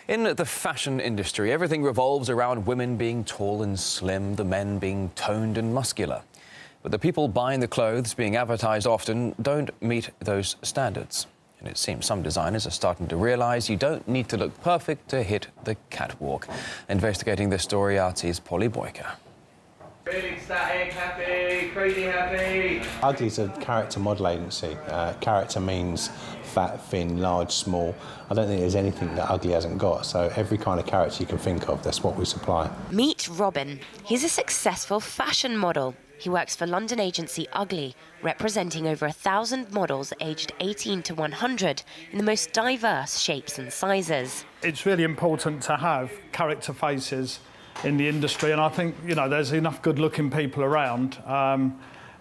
In the fashion industry, everything revolves around women being tall and slim, the men being toned and muscular. But the people buying the clothes being advertised often don't meet those standards. And it seems some designers are starting to realise you don't need to look perfect to hit the catwalk. Investigating this story, RT's Polly Boyker. Really ecstatic, happy, crazy happy. Ugly's a character model agency. Character means fat, thin, large, small. I don't think there's anything that Ugly hasn't got, so every kind of character you can think of, that's what we supply. Meet Robin. He's a successful fashion model. He works for London agency Ugly, representing over 1,000 models aged 18 to 100 in the most diverse shapes and sizes. It's really important to have character faces in the industry, and I think, there's enough good-looking people around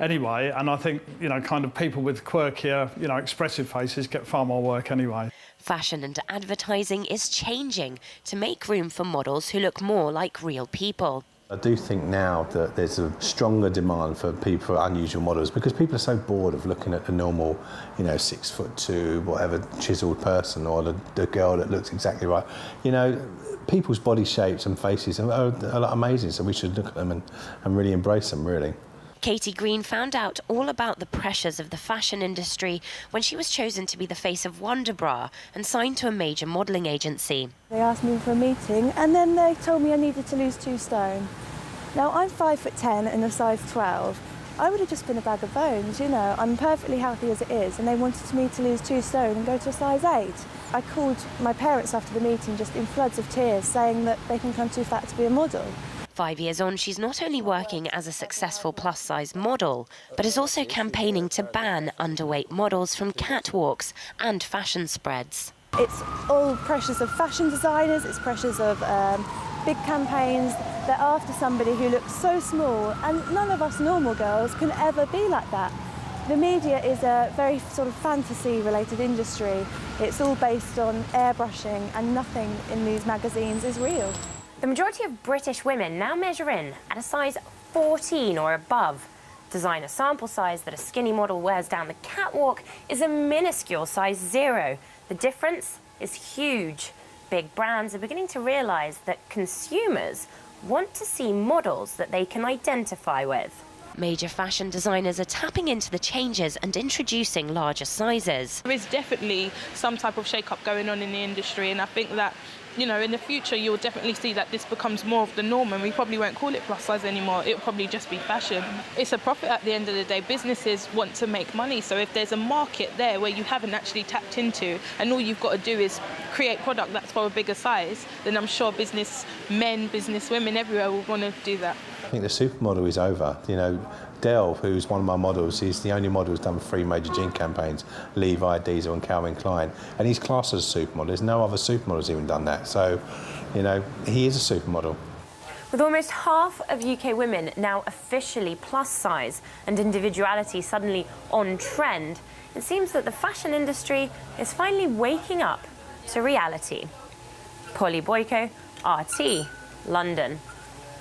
anyway, and I think, kind of people with quirkier, expressive faces get far more work anyway. Fashion and advertising is changing to make room for models who look more like real people. I do think now that there's a stronger demand for people, for unusual models, because people are so bored of looking at the normal, 6'2", whatever, chiselled person, or the girl that looks exactly right. People's body shapes and faces are amazing, so we should look at them and really embrace them, really. Katie Green found out all about the pressures of the fashion industry when she was chosen to be the face of Wonder Bra and signed to a major modelling agency. They asked me for a meeting and then they told me I needed to lose 2 stone. Now, I'm 5'10" and a size 12. I would have just been a bag of bones, I'm perfectly healthy as it is, and they wanted me to lose 2 stone and go to a size 8. I called my parents after the meeting just in floods of tears, saying that they think I'm too fat to be a model. 5 years on, she's not only working as a successful plus-size model, but is also campaigning to ban underweight models from catwalks and fashion spreads. It's all pressures of fashion designers, it's pressures of big campaigns. They're after somebody who looks so small, and none of us normal girls can ever be like that. The media is a very sort of fantasy-related industry. It's all based on airbrushing, and nothing in these magazines is real. The majority of British women now measure in at a size 14 or above. Designer sample size that a skinny model wears down the catwalk is a minuscule size 0. The difference is huge. Big brands are beginning to realise that consumers want to see models that they can identify with. Major fashion designers are tapping into the changes and introducing larger sizes. There is definitely some type of shake-up going on in the industry, and I think that, in the future you'll definitely see that this becomes more of the norm, and we probably won't call it plus size anymore. It'll probably just be fashion. It's a profit at the end of the day. Businesses want to make money, so if there's a market there where you haven't actually tapped into, and all you've got to do is create product that's for a bigger size, then I'm sure businessmen, businesswomen everywhere will want to do that. I think the supermodel is over. Dell, who's one of my models, he's the only model who's done 3 major jean campaigns, Levi, Diesel and Calvin Klein, and he's classed as a supermodel. There's no other supermodel's even done that, so, he is a supermodel. With almost half of UK women now officially plus size and individuality suddenly on trend, it seems that the fashion industry is finally waking up to reality. Polly Boyko, RT, London.